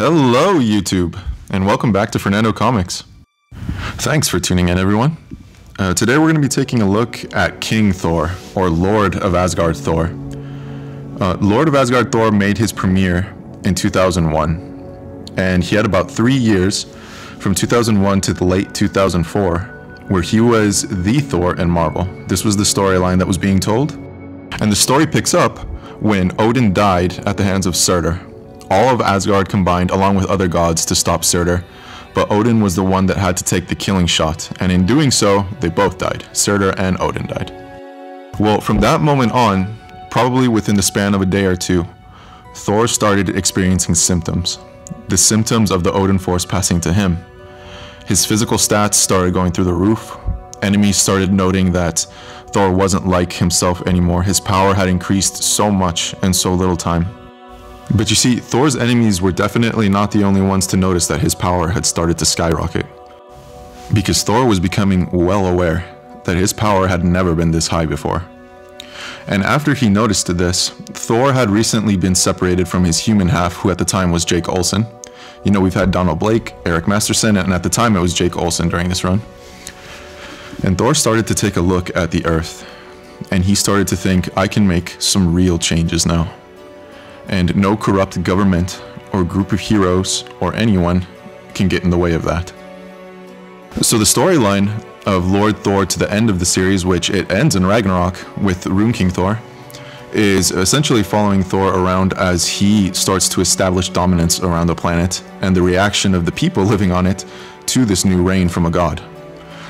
Hello YouTube, and welcome back to Fernando Comics. Thanks for tuning in, everyone. Today we're going to be taking a look at King Thor, or Lord of Asgard Thor. Lord of Asgard Thor made his premiere in 2001, and he had about 3 years from 2001 to the late 2004, where he was the Thor in Marvel. This was the storyline that was being told, and the story picks up when Odin died at the hands of Surtur. All of Asgard combined along with other gods to stop Surtur, but Odin was the one that had to take the killing shot, and in doing so, they both died. Surtur and Odin died. Well, from that moment on, probably within the span of a day or two, Thor started experiencing symptoms. The symptoms of the Odin force passing to him. His physical stats started going through the roof. Enemies started noting that Thor wasn't like himself anymore. His power had increased so much in so little time. But you see, Thor's enemies were definitely not the only ones to notice that his power had started to skyrocket. Because Thor was becoming well aware that his power had never been this high before. And after he noticed this, Thor had recently been separated from his human half, who at the time was Jake Olsen. You know, we've had Donald Blake, Eric Masterson, and at the time it was Jake Olsen during this run. And Thor started to take a look at the Earth, and he started to think, I can make some real changes now. And no corrupt government or group of heroes or anyone can get in the way of that. So the storyline of Lord Thor to the end of the series, which it ends in Ragnarok with Rune King Thor, is essentially following Thor around as he starts to establish dominance around the planet and the reaction of the people living on it to this new reign from a god.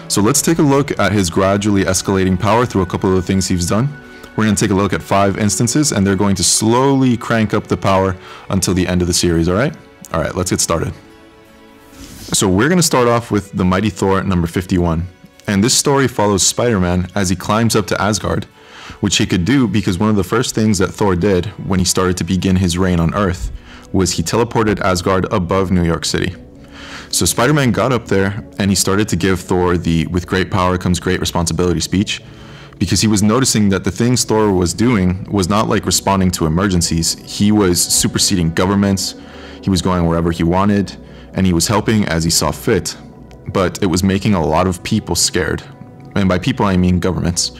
So let's take a look at his gradually escalating power through a couple of the things he's done. We're going to take a look at 5 instances, and they're going to slowly crank up the power until the end of the series, alright? Alright, let's get started. So we're going to start off with the Mighty Thor number 51. And this story follows Spider-Man as he climbs up to Asgard, which he could do because one of the first things that Thor did when he started to begin his reign on Earth was he teleported Asgard above New York City. So Spider-Man got up there and he started to give Thor the "with great power comes great responsibility" speech, because he was noticing that the things Thor was doing was not like responding to emergencies. He was superseding governments, he was going wherever he wanted, and he was helping as he saw fit. But it was making a lot of people scared. And by people I mean governments.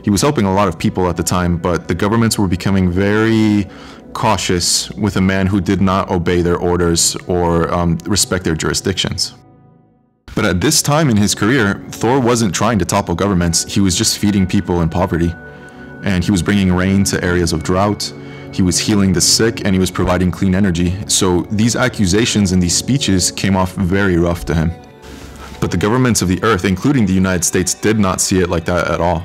He was helping a lot of people at the time, but the governments were becoming very cautious with a man who did not obey their orders or respect their jurisdictions. But at this time in his career, Thor wasn't trying to topple governments, he was just feeding people in poverty. And he was bringing rain to areas of drought, he was healing the sick, and he was providing clean energy. So these accusations and these speeches came off very rough to him. But the governments of the Earth, including the United States, did not see it like that at all.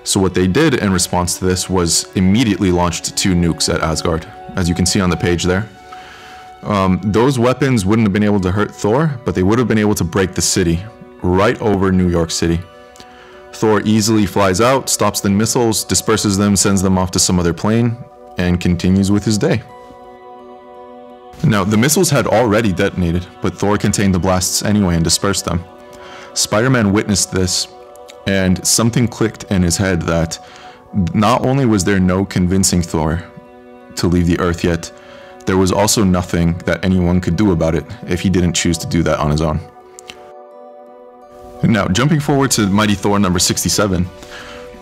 So what they did in response to this was immediately launched 2 nukes at Asgard, as you can see on the page there. Those weapons wouldn't have been able to hurt Thor, but they would have been able to break the city, right over New York City. Thor easily flies out, stops the missiles, disperses them, sends them off to some other plane, and continues with his day. Now, the missiles had already detonated, but Thor contained the blasts anyway and dispersed them. Spider-Man witnessed this, and something clicked in his head that not only was there no convincing Thor to leave the Earth yet, there was also nothing that anyone could do about it if he didn't choose to do that on his own. Now, jumping forward to Mighty Thor number 67,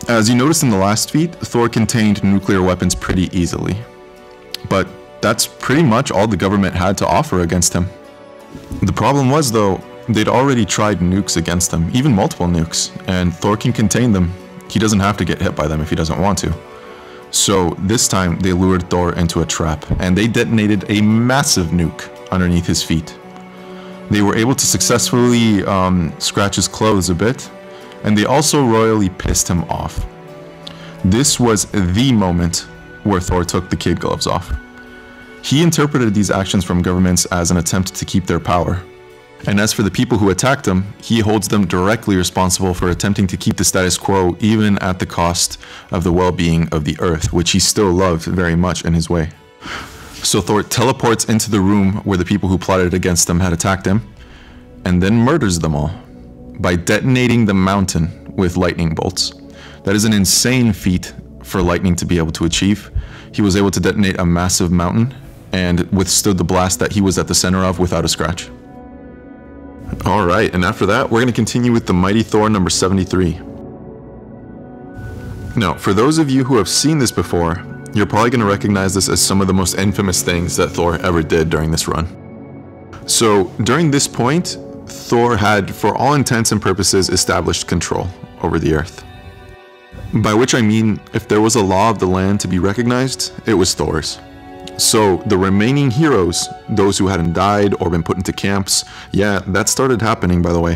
as you noticed in the last feat, Thor contained nuclear weapons pretty easily. But that's pretty much all the government had to offer against him. The problem was, though, they'd already tried nukes against him, even multiple nukes, and Thor can contain them. He doesn't have to get hit by them if he doesn't want to. So this time they lured Thor into a trap, and they detonated a massive nuke underneath his feet. They were able to successfully scratch his clothes a bit, and they also royally pissed him off. This was the moment where Thor took the kid gloves off. He interpreted these actions from governments as an attempt to keep their power. And as for the people who attacked him, he holds them directly responsible for attempting to keep the status quo even at the cost of the well-being of the Earth, which he still loved very much in his way. So Thor teleports into the room where the people who plotted against him had attacked him, and then murders them all by detonating the mountain with lightning bolts. That is an insane feat for lightning to be able to achieve. He was able to detonate a massive mountain and withstood the blast that he was at the center of without a scratch. Alright, and after that, we're going to continue with the Mighty Thor number 73. Now, for those of you who have seen this before, you're probably going to recognize this as some of the most infamous things that Thor ever did during this run. So, during this point, Thor had, for all intents and purposes, established control over the Earth. By which I mean, if there was a law of the land to be recognized, it was Thor's. So, the remaining heroes, those who hadn't died or been put into camps, yeah, that started happening, by the way,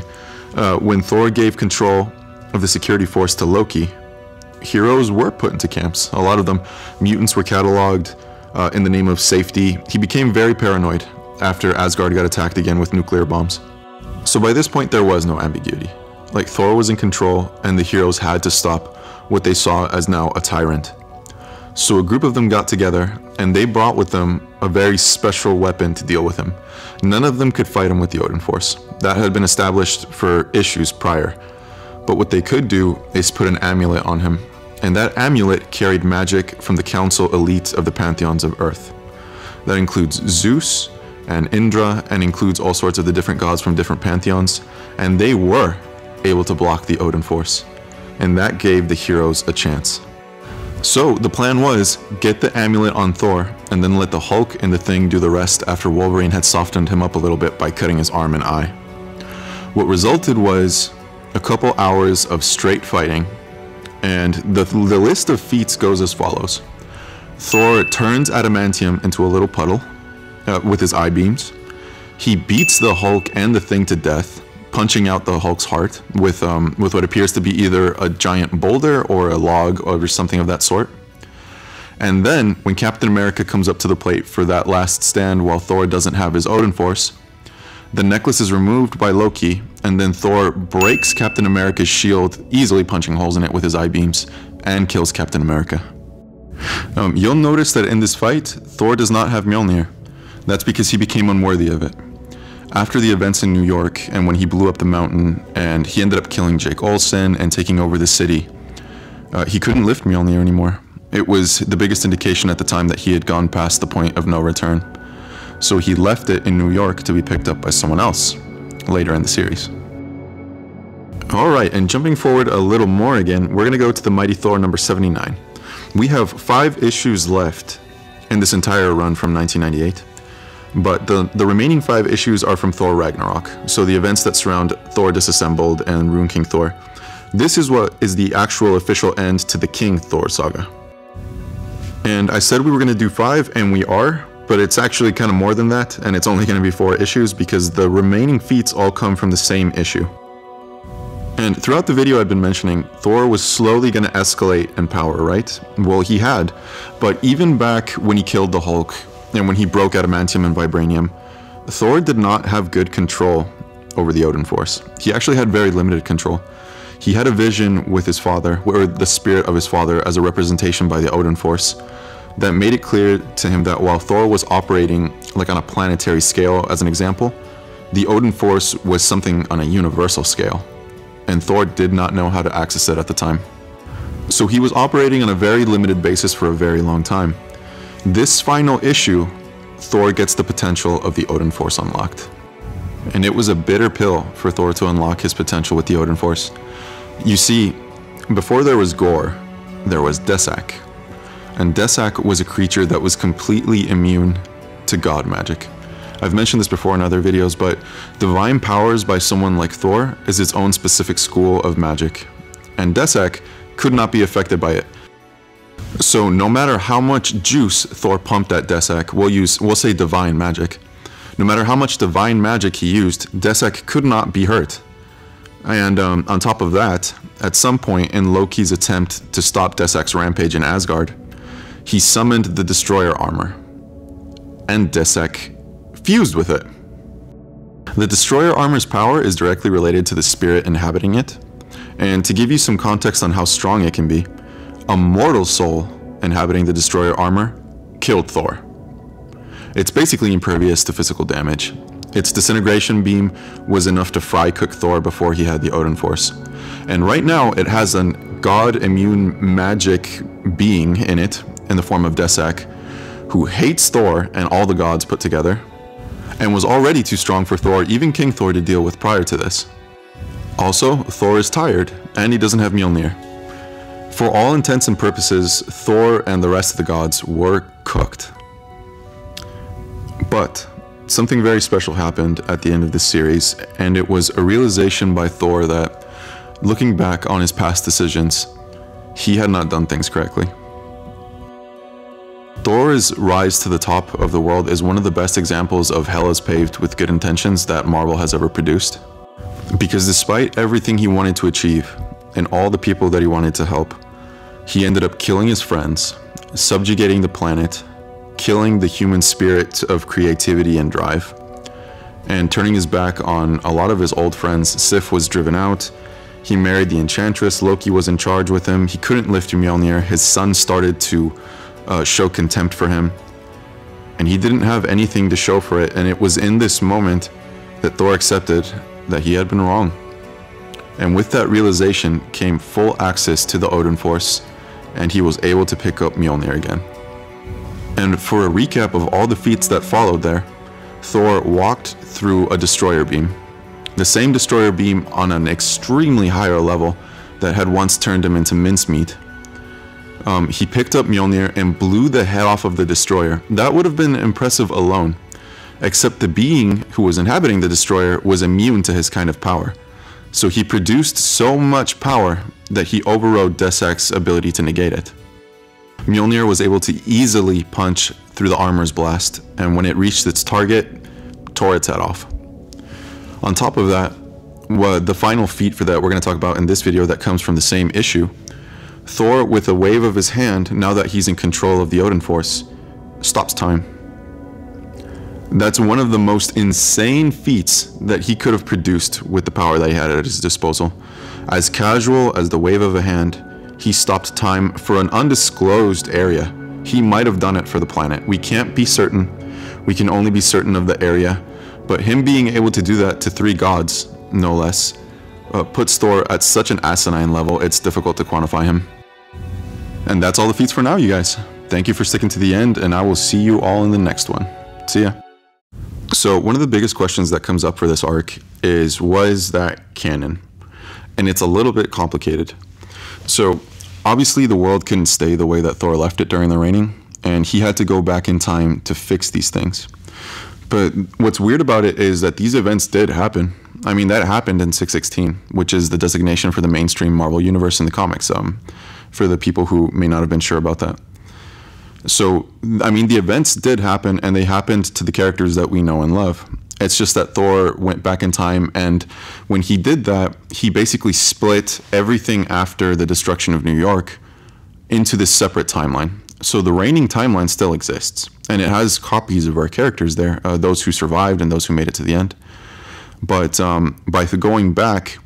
when Thor gave control of the security force to Loki. Heroes were put into camps. A lot of them, mutants were cataloged in the name of safety. He became very paranoid after Asgard got attacked again with nuclear bombs. So by this point, there was no ambiguity. Like, Thor was in control, and the heroes had to stop what they saw as now a tyrant. So a group of them got together, and they brought with them a very special weapon to deal with him. None of them could fight him with the Odin Force. That had been established for issues prior. But what they could do is put an amulet on him, and that amulet carried magic from the council elite of the pantheons of Earth. That includes Zeus and Indra, and includes all sorts of the different gods from different pantheons, and they were able to block the Odin Force, and that gave the heroes a chance. So the plan was, get the amulet on Thor, and then let the Hulk and the Thing do the rest after Wolverine had softened him up a little bit by cutting his arm and eye. What resulted was a couple hours of straight fighting, and the list of feats goes as follows. Thor turns adamantium into a little puddle with his eye beams. He beats the Hulk and the Thing to death, punching out the Hulk's heart with what appears to be either a giant boulder or a log or something of that sort. And then, when Captain America comes up to the plate for that last stand while Thor doesn't have his Odin Force, the necklace is removed by Loki, and then Thor breaks Captain America's shield, easily punching holes in it with his eye beams, and kills Captain America. You'll notice that in this fight, Thor does not have Mjolnir. That's because he became unworthy of it. After the events in New York, and when he blew up the mountain, and he ended up killing Jake Olsen and taking over the city, he couldn't lift Mjolnir anymore. It was the biggest indication at the time that he had gone past the point of no return. So he left it in New York to be picked up by someone else later in the series. Alright, and jumping forward a little more again, we're going to go to the Mighty Thor number 79. We have 5 issues left in this entire run from 1998. But the remaining 5 issues are from Thor Ragnarok, so the events that surround Thor Disassembled and Rune King Thor. This is what is the actual official end to the King Thor saga. And I said we were going to do 5, and we are, but it's actually kind of more than that, and it's only going to be 4 issues because the remaining feats all come from the same issue. And throughout the video I've been mentioning, Thor was slowly going to escalate in power, right? Well, he had, but even back when he killed the Hulk, and when he broke adamantium and vibranium, Thor did not have good control over the Odin Force. He actually had very limited control. He had a vision with his father, or the spirit of his father, as a representation by the Odin Force, that made it clear to him that while Thor was operating like on a planetary scale, as an example, the Odin Force was something on a universal scale, and Thor did not know how to access it at the time. So he was operating on a very limited basis for a very long time. This final issue, Thor gets the potential of the Odin Force unlocked. And it was a bitter pill for Thor to unlock his potential with the Odin Force. You see, before there was Gorr, there was Desak. And Desak was a creature that was completely immune to god magic. I've mentioned this before in other videos, but divine powers by someone like Thor is its own specific school of magic. And Desak could not be affected by it. So no matter how much juice Thor pumped at Desak, we'll say divine magic. No matter how much divine magic he used, Desak could not be hurt. And on top of that, at some point in Loki's attempt to stop Desak's rampage in Asgard, he summoned the Destroyer armor, and Desak fused with it. The Destroyer armor's power is directly related to the spirit inhabiting it, and to give you some context on how strong it can be, a mortal soul inhabiting the Destroyer armor killed Thor. It's basically impervious to physical damage. Its disintegration beam was enough to fry cook Thor before he had the Odin Force. And right now it has a god immune magic being in it, in the form of Desak, who hates Thor and all the gods put together, and was already too strong for Thor, even King Thor, to deal with prior to this. Also, Thor is tired, and he doesn't have Mjolnir. For all intents and purposes, Thor and the rest of the gods were cooked. But something very special happened at the end of this series, and it was a realization by Thor that, looking back on his past decisions, he had not done things correctly. Thor's rise to the top of the world is one of the best examples of hell is paved with good intentions that Marvel has ever produced. Because despite everything he wanted to achieve, and all the people that he wanted to help, he ended up killing his friends, subjugating the planet, killing the human spirit of creativity and drive, and turning his back on a lot of his old friends. Sif was driven out, he married the Enchantress, Loki was in charge with him, he couldn't lift Mjolnir, his son started to show contempt for him, and he didn't have anything to show for it. And it was in this moment that Thor accepted that he had been wrong. And with that realization came full access to the Odin Force, and he was able to pick up Mjolnir again. And for a recap of all the feats that followed there, Thor walked through a destroyer beam. The same destroyer beam on an extremely higher level that had once turned him into mincemeat. He picked up Mjolnir and blew the head off of the destroyer. That would have been impressive alone, except the being who was inhabiting the destroyer was immune to his kind of power. So he produced so much power that he overrode Desak's ability to negate it. Mjolnir was able to easily punch through the armor's blast, and when it reached its target, tore its head off. On top of that, the final feat for that we're going to talk about in this video that comes from the same issue, Thor, with a wave of his hand, now that he's in control of the Odin Force, stops time. That's one of the most insane feats that he could have produced with the power that he had at his disposal. As casual as the wave of a hand, he stopped time for an undisclosed area. He might have done it for the planet. We can't be certain. We can only be certain of the area. But him being able to do that to 3 gods, no less, puts Thor at such an asinine level, it's difficult to quantify him. And that's all the feats for now, you guys. Thank you for sticking to the end, and I will see you all in the next one. See ya. So one of the biggest questions that comes up for this arc is, was that canon? And it's a little bit complicated. So obviously the world couldn't stay the way that Thor left it during the raining, and he had to go back in time to fix these things. But what's weird about it is that these events did happen. I mean, that happened in 616, which is the designation for the mainstream Marvel universe in the comics, for the people who may not have been sure about that. So, I mean, the events did happen, and they happened to the characters that we know and love. It's just that Thor went back in time, and when he did that, he basically split everything after the destruction of New York into this separate timeline. So the reigning timeline still exists, and it has copies of our characters there, those who survived and those who made it to the end. But by going back,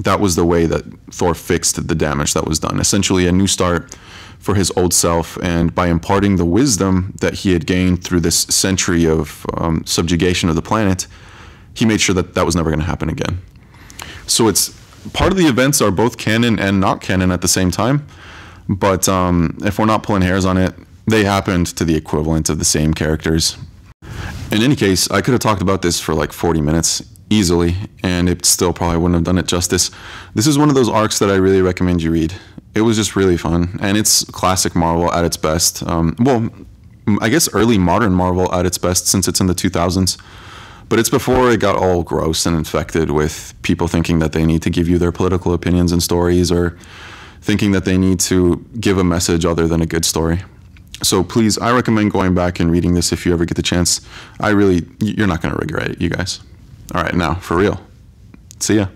that was the way that Thor fixed the damage that was done. Essentially a new start for his old self, and by imparting the wisdom that he had gained through this century of subjugation of the planet, he made sure that that was never going to happen again. So it's part of the events are both canon and not canon at the same time, but if we're not pulling hairs on it, they happened to the equivalent of the same characters. In any case, I could have talked about this for like 40 minutes easily, and it still probably wouldn't have done it justice. This is one of those arcs that I really recommend you read. It was just really fun, and it's classic Marvel at its best. Well, I guess early modern Marvel at its best, since it's in the 2000s. But it's before it got all gross and infected with people thinking that they need to give you their political opinions and stories, or thinking that they need to give a message other than a good story. So please, I recommend going back and reading this if you ever get the chance. You're not going to regret it, you guys. All right, now, for real. See ya.